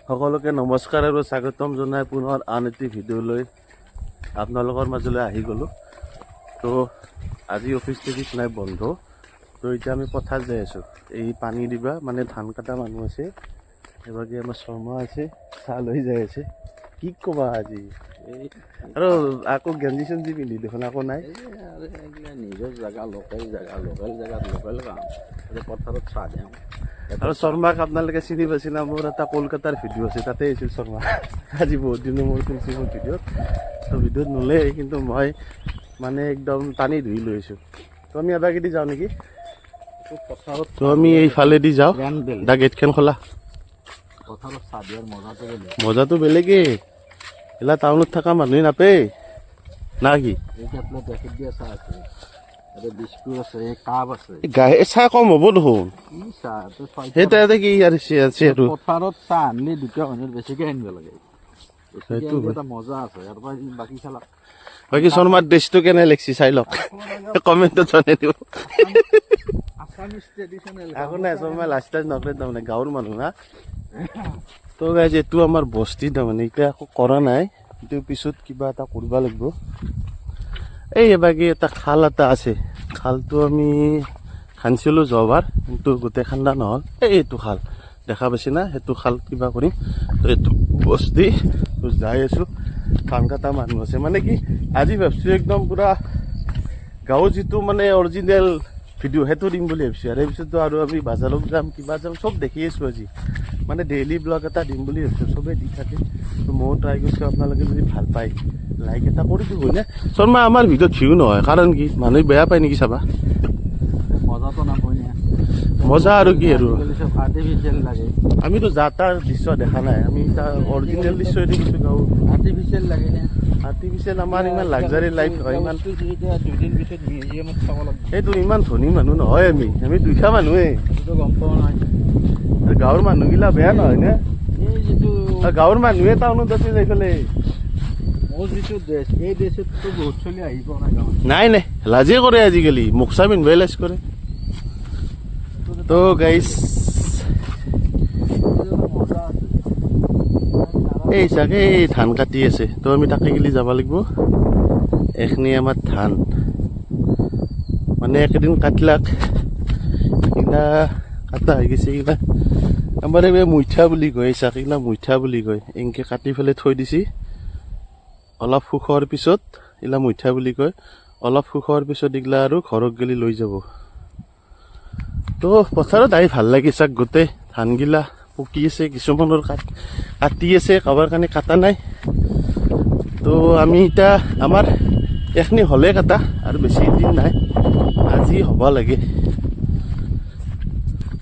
সকলোকে নমস্কাৰ আৰু স্বাগতম জনাই পুনৰ আন এটি ভিডিঅ'লৈ আপোনালোকৰ মাজলৈ আহি গ'লোঁ। তো আজি অফিচ টফিচ নাই, বন্ধ। তো এতিয়া আমি পথাৰ যাই আছোঁ। এই পানী দিবা মানে ধান কটা মানুহ আছে, এবাগে আমাৰ শৰ্মা আছে, চাহ লৈ যাই আছে। কি ক'বা আজি আৰু আকৌ গেঞ্জি চেঞ্জি পিন্ধি দেখোন আকৌ নাই। নিজৰ জেগা লোকেল জেগাত লোকেল কাম পথাৰত চাহ দিওঁ। আৰু শৰ্মাক আপোনালোকে চিনি পাইছে না? মোৰ এটা কলকাতাৰ ভিডিঅ' আছে, তাতে আহিছিল শৰ্মা। আজি বহুত দিনৰ মূৰত শুনিছোঁ মোৰ ভিডিঅ'ত। তো ভিডিঅ'ত নোলায়, কিন্তু মই মানে একদম টানি ধুই লৈ আহিছোঁ। তো আমি এবাগেদি যাওঁ নেকি? পথাৰত তো আমি এইফালেদি যাওঁ। দা গেটখন খোলা। পথাৰত চাহ দিয়াৰ মজাটো বেলেগেই। এলা টাউনত থকা মানুহে নাপায় না কি? পেকেট দিয়া চাহ আছে, বিস্কুট আছে, কাপ আছে। গাখীৰ চাহ কম হ'ব দেখোন। সেই তাতে কি আছে আৰু পথাৰত চাহ আনিলে দুটা মানুহৰ বেছিকে আনিব লাগে। এটা মজা আছে। আৰু বাকী খালা বাকী শৰ্মাৰ ড্ৰেছটো কেনে লাগিছে চাই লওক, কমেণ্টত জনাই দিব। একো নাই, শৰ্মা লাষ্ট টাইম নকৰে তাৰমানে, গাঁৱৰ মানুহ না। তো গাইজ এইটো আমাৰ বস্তি তাৰমানে, এতিয়া একো কৰা নাই, কিন্তু পিছত কিবা এটা কৰিব লাগিব। এই এবাগে এটা খাল এটা আছে, খালটো আমি খান্দিছিলোঁ যোৱাবাৰ, কিন্তু গোটেই খান্দা নহ'ল। এইটো খাল দেখা পাইছে না, সেইটো খাল কিবা কৰিম। তো এইটো বস্তি তো যাই আছোঁ। ধান কটা মানুহ আছে মানে কি, আজি ভাবিছোঁ একদম পূৰা গাঁৱৰ যিটো মানে অৰিজিনেল ভিডিঅ' সেইটো দিম বুলি ভাবিছোঁ। আৰু তাৰপিছততো আৰু আমি বাজাৰত যাম, কিবা যাম, চব দেখি আছোঁ আজি। মানে ডেইলি ব্লগ এটা দিম বুলি ভাবিছোঁ, চবেই দি থাকে। তো ময়ো ট্ৰাই কৰিছোঁ, আপোনালোকে যদি ভাল পায় লাইক এটা কৰি দিব হয়নে? শৰ্মা আমাৰ ভিডিঅ'ত ভিউ নহয় কাৰণ কি, মানুহে বেয়া পায় নেকি চাবা? মজাটো নাপায় না। মজা আৰু কি আৰু, আৰ্টিফিচিয়েল লাগে। আমিতো যা তাৰ দৃশ্য দেখা নাই, আমি তাৰ অৰিজিনেল দৃশ্যই দেখিছোঁ। গাঁও আৰ্টিফিচিয়েল লাগে না। আৰ্টিফিচিয়েল আমাৰ ইমান লাক্সাৰী লাইফ নহয়, ইমান দুদিন পিছত মিউজিয়ামত চাব লাগিব। সেইটো ইমান ধনী মানুহ নহয়, আমি দুখীয়া মানুহে। সেইটো গম পোৱা নাই। গাঁৱৰ মানুহগিলা বেয়া নহয় নে? এই যিটো গাঁৱৰ মানুহে টাউনত আছে যাই পেলাই। মোৰ যিটো ড্ৰেছ, এই ড্ৰেছততো বহুত চলি আহি পোৱা নাই গাঁৱত। নাই নাই, লাজে কৰে আজিকালি, মুখচা পিন্ধিবই লাজ কৰে। তো গাইছ এই চাগে এই ধান কাটি আছে, তো আমি তাকে গেলি যাব লাগিব। এইখিনি আমাৰ ধান মানে একেদিন কাটলাক, এইগিলা কাটা হৈ গৈছে। এইগিলা আমাৰ এই মুইঠা বুলি কয়, চাক এইগিলা মুইঠা বুলি কয়। এনেকৈ কাটি পেলাই থৈ দিছি, অলপ সুখৰ পিছত এইগিলা মুইঠা বুলি কয়। অলপ সুখৰ পিছত এইগিলা আৰু ঘৰত গেলি লৈ যাব। তো পথাৰত আহি ভাল লাগি চাক, গোটেই ধানগিলা পকি আছে, কিছুমানৰ কাটি আছে, কাৰোবাৰ কাৰণে কাটা নাই। তো আমি এতিয়া আমাৰ এইখিনি হ'লে কাটা, আৰু বেছি দিন নাই, আজি হ'ব লাগে।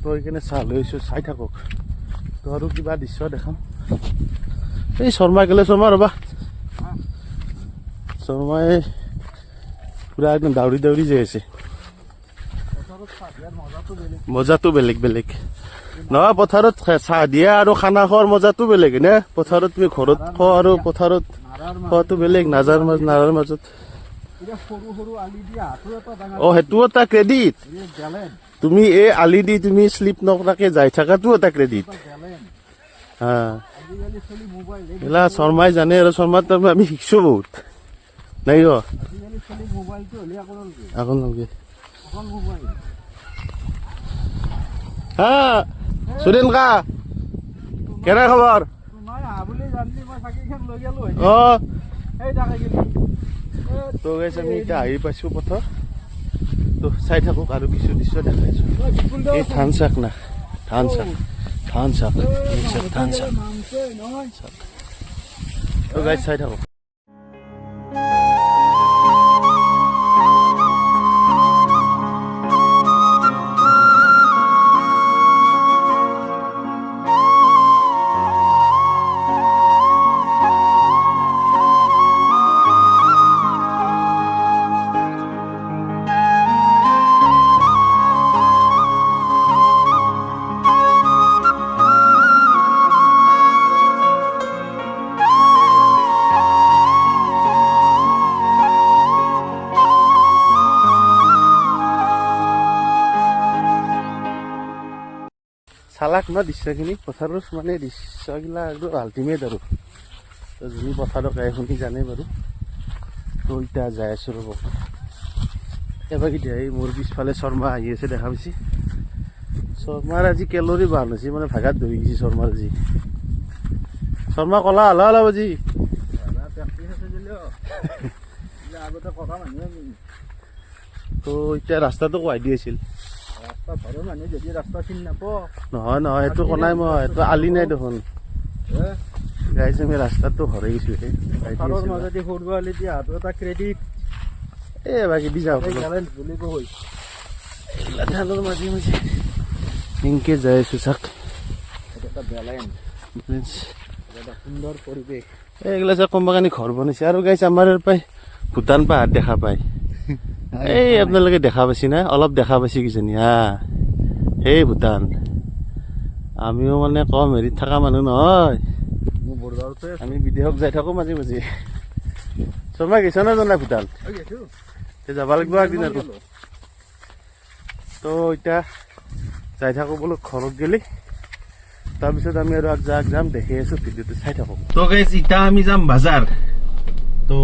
তো সেইকাৰণে চাহ লৈ আহিছোঁ, চাই থাকক। তো আৰু কিবা দৃশ্য দেখাম। এই শৰ্মা গেলে, শৰ্মা ৰ'বা, শৰ্মাই পুৰা একদম দাউৰি দাউৰি যাই আছে। মজাটো বেলেগ বেলেগ নহয়, পথাৰত চাহ দিয়া আৰু খানা খোৱাৰ মজাটো বেলেগ নে? পথাৰত তুমি ঘৰত খোৱা আৰু পথাৰত খোৱাটো বেলেগ, নাৰাৰ মাজত। অ, সেইটো এটা ক্ৰেডিট। তুমি এই আলি দি তুমি শ্লিপ নকৰাকে যাই থাকাটো এটা ক্ৰেডিট। হা, এইলা শৰ্মাই জানে, আৰু শৰ্মাৰ তাৰমানে আমি শিকছো বহুত নাই গ আপোনালোকে। হা সুৰেন কা কেনে খবৰ? অ, তো গাইছ আমি এতিয়া আহি পাইছোঁ পথৰ। তো চাই থাকক, আৰু কিছু দৃশ্য দেখাইছোঁ। এই ধান চাক না, ধান চাক তো গাইছ চাই থাকক। চালাক ন দৃশ্যখিনি পথাৰৰ মানে দৃশ্যগিলা আৰু আল্টিমেট আৰু তো যোনে পথাৰত গাই শুনি জানে বাৰু তো এতিয়া যাই আছোঁ ৰ'ব এবাৰ এতিয়া এই মোৰ পিছফালে শৰ্মা আহি আছে দেখা পাইছি শৰ্মাৰ আজি কেলৰি বান হৈছে মানে ভাগাত ধৰি গৈছে শৰ্মাৰ আজি শৰ্মা কলা হলা হলা বাজি আগতে কথা মানুহে তো এতিয়া ৰাস্তাটো কোৱাই দি আছিল ৰাস্তা ঘৰৰ মানুহে যদি ৰাস্তা চিনি নাপাওঁ নহয় নহয় সেইটো কোনাই মই এইটো আলি নাই দেখোন গাইছে আমি ৰাস্তাটো হৰাই গৈছোঁ পথাৰৰ মাজেদি সৰু আলি দিয়া হাতত এটা ক্ৰেডিট এই বাকী দি যাওঁ টেলেণ্ট বুলি কয় ধানৰ মাজে মাজে এনেকৈ যাই আছোঁ চাক এইটো এটা বেলেঞ্চ এটা সুন্দৰ পৰিৱেশ এইগিলা চাক কোনোবা কানি ঘৰ বনাইছে আৰু গাইছে আমাৰ ইয়াৰ পৰাই ভূটান পাহাৰ দেখা পায় এই আপোনালোকে দেখা পাইছে না অলপ দেখা পাইছে কিজানি হা এই ভূটান আমিও মানে কম হেৰিত থকা মানুহ নহয় মোৰ বৰগাঁৱতে আমি বিদেশত যাই থাকোঁ মাজে মাজে শৰ্মা গৈছ না জানা ভূটান যাব লাগিব একদিন আৰু তো এতিয়া যাই থাকোঁ বোলো ঘৰত গেলি তাৰপিছত আমি আৰু আগ যাম দেখি আছোঁ ভিডিঅ'টো চাই থাকোঁ তো গাইজ এতিয়া আমি যাম বাজাৰ তো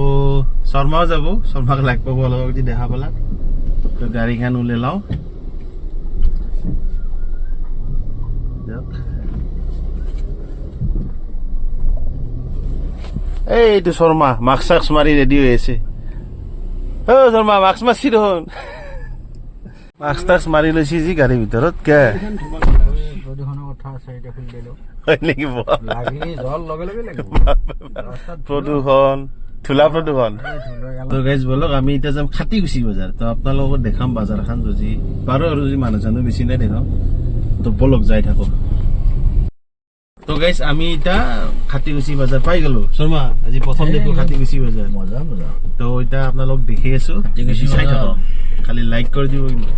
শৰ্মাও যাব শৰ্মাক লাগ পাব অলপ যদি দেখা পালা তো গাড়ীখন ওলাই লওঁ এইটো শৰ্মা মাস্ক চাক্স মাৰি ৰেডি হৈ আছে অ শৰ্মা মাস্ক মাৰছি দেখোন মাস্ক টাক্স মাৰি লৈছি যি গাড়ীৰ ভিতৰত কে প্ৰদূষণৰ কথা আছে এতিয়া খুলি দিলোঁ হয় নেকি লাগিলে জল লগে লগে লাগিব প্ৰদূষণ ধূলা প্ৰদূষণ তো গাইজ বলক আমি এতিয়া যাম খাটিকুছি বজাৰ তো আপোনালোকক দেখাম বাজাৰখন যদি পাৰোঁ আৰু যদি মানুহ চানুহ বেছি নাই দেখাম তো বলক যাই থাকো তো গাইজ আমি এতিয়া খাটিকুছি বজাৰ পাই গ'লো শৰ্মা আজি প্ৰথম দেখো খাটিকুছি বজাৰ মজা মজা তো এতিয়া আপোনালোক দেখি আছো চাই থাকক খালি লাইক কৰি দিব কিন্তু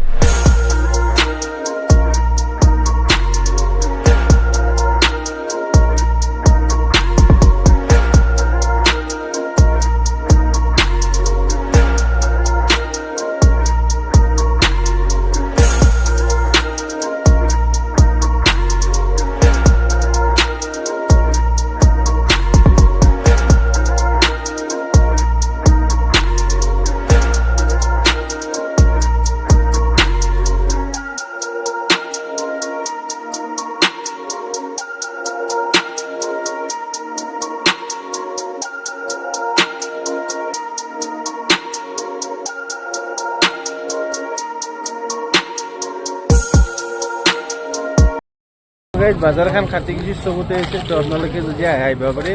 বাজাৰখন খাটিকুছি চবতে আছে তো আপোনালোকে যদি আহিব পাৰে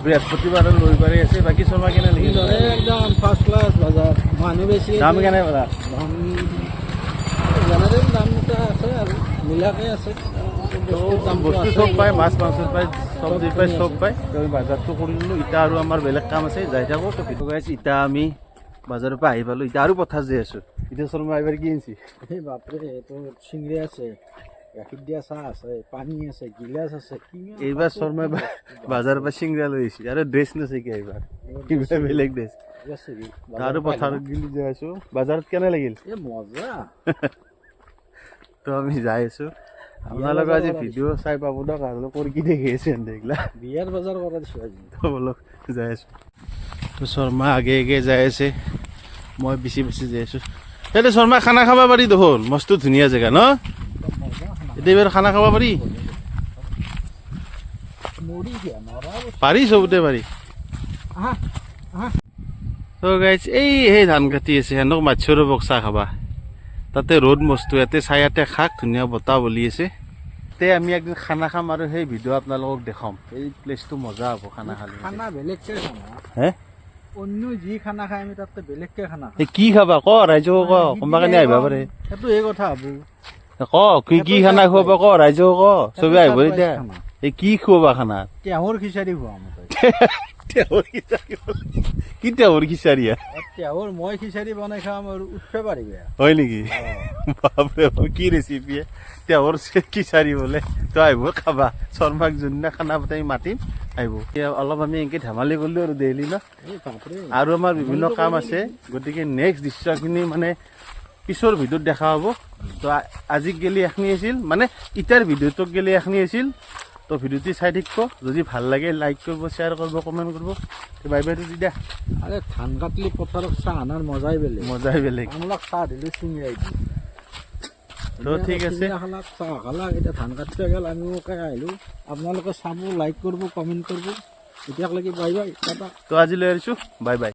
বৃহস্পতিবাৰ আৰু ৰবিবাৰে আছে বাকী শৰ্মা কেনে লাগিল একদম ফাৰ্ষ্ট ক্লাছ বজাৰ মানুহ বেছি দাম কেনে পালা দাম জেনেৰেল দাম এটা আছে আৰু মিলাকে আছে বস্তু চব পায় মাছ মাংস পায় চব্জি পায় চব পায় তো আমি বাজাৰটো কৰি দিলোঁ এতিয়া আৰু আমাৰ বেলেগ কাম আছে যাই থাকোঁ তো ভিডিঅ' গাইছ এতিয়া আমি বাজাৰৰ পৰা আহি পালোঁ এতিয়া আৰু পথাৰ যাই আছোঁ এতিয়া শৰ্মা এইবাৰ কি আনিছি এই বাপৰে এইটো চিংৰি আছে গাখীৰ দিয়া চাহ আছে পানী আছে গিলাচ আছে এইবাৰ শৰ্মাই বাজাৰৰ পৰা চিংৰা লৈ আহিছে আৰু ড্ৰেছ নাছে কি এইবাৰ কিবা বেলেগ ড্ৰেছ আৰু পথাৰত গেলি যাই আছোঁ বাজাৰত কেনে লাগিল এই মজা তো আমি যাই আছোঁ আপোনালোকে আজি ভিডিঅ' চাই পাব দিয়ক আৰু কৰি কি দেখি আছে এইগিলা বিয়াৰ বজাৰ কৰা দিছোঁ আজি তো বলক যাই আছোঁ তো শৰ্মা আগে আগে যাই আছে মই বেছি বেছি যাই আছোঁ এতিয়া শৰ্মা খানা খাব পাৰি দেখোন মস্ত ধুনীয়া জেগা ন এতিয়া এইবাৰ খানা খাব পাৰি পাৰি চবতে পাৰি তো গাইজ এই সেই ধান কাটি আছে সিহঁতক মাতিছোঁ ৰ'বক চাহ খাবা তাতে ৰ'দ মস্ত ইয়াতে চায়াতে খাক ধুনীয়া বতাহ বলি আছে তে আমি একদিন খানা খাম আৰু সেই ভিডিঅ' আপোনালোকক দেখাম এই প্লেচটো মজা হ'ব খানা খালে খানা বেলেগকে খানা হে অন্য যি খানা খাই আমি তাতকে বেলেগকে খানা এই কি খাবা ক ৰাইজক ক কোনোবা কাৰণে আহিবা পাৰে সেইটো এই কথা হ'ব ক কি খানা খুৱাবা ক ৰাইজক ক চবে আহিব এতিয়া এই কি খুৱাবা খানা টেহৰ খিচাৰি খুৱাম কি টেহৰ খিচাৰি টেহৰ মই খিচাৰি বনাই খাম আৰু উঠবে পাৰিব হয় নেকি বাপৰে কি ৰেচিপি টেহৰ খিচাৰি বোলে তো আহিব খাবা শৰ্মাক যোনদিনা খানা পাতি মাতিম আহিব অলপ আমি এনেকৈ ধেমালি কৰিলোঁ আৰু ডেইলি ন আৰু আমাৰ বিভিন্ন কাম আছে গতিকে নেক্সট দৃশ্যখিনি মানে পিছৰ ভিডিঅ'ত দেখা হ'ব তো আজি গেলি এখনি আছিল মানে ইটাৰ ভিডিঅ'টোক গেলি এখনি আছিল তো ভিডিঅ'টি চাই থাকিব যদি ভাল লাগে লাইক কৰিব শ্বেয়াৰ কৰিব কমেণ্ট কৰিব বাই বাই দি দিয়া আৰে ধান কাটলি পথাৰত চাহ আনাৰ মজাই বেলেগ মজাই বেলেগ আমলাক চাহ দিলে চিঙিয়াই দি তো ঠিক আছে খালাক চাহ খালাক এতিয়া ধান কাটিব গেল আমিও আহিলোঁ আপোনালোকে চাব লাইক কৰিব কমেণ্ট কৰিব এতিয়ালৈকে বাই বাই টাটা তো আজিলৈ আহিছোঁ বাই বাই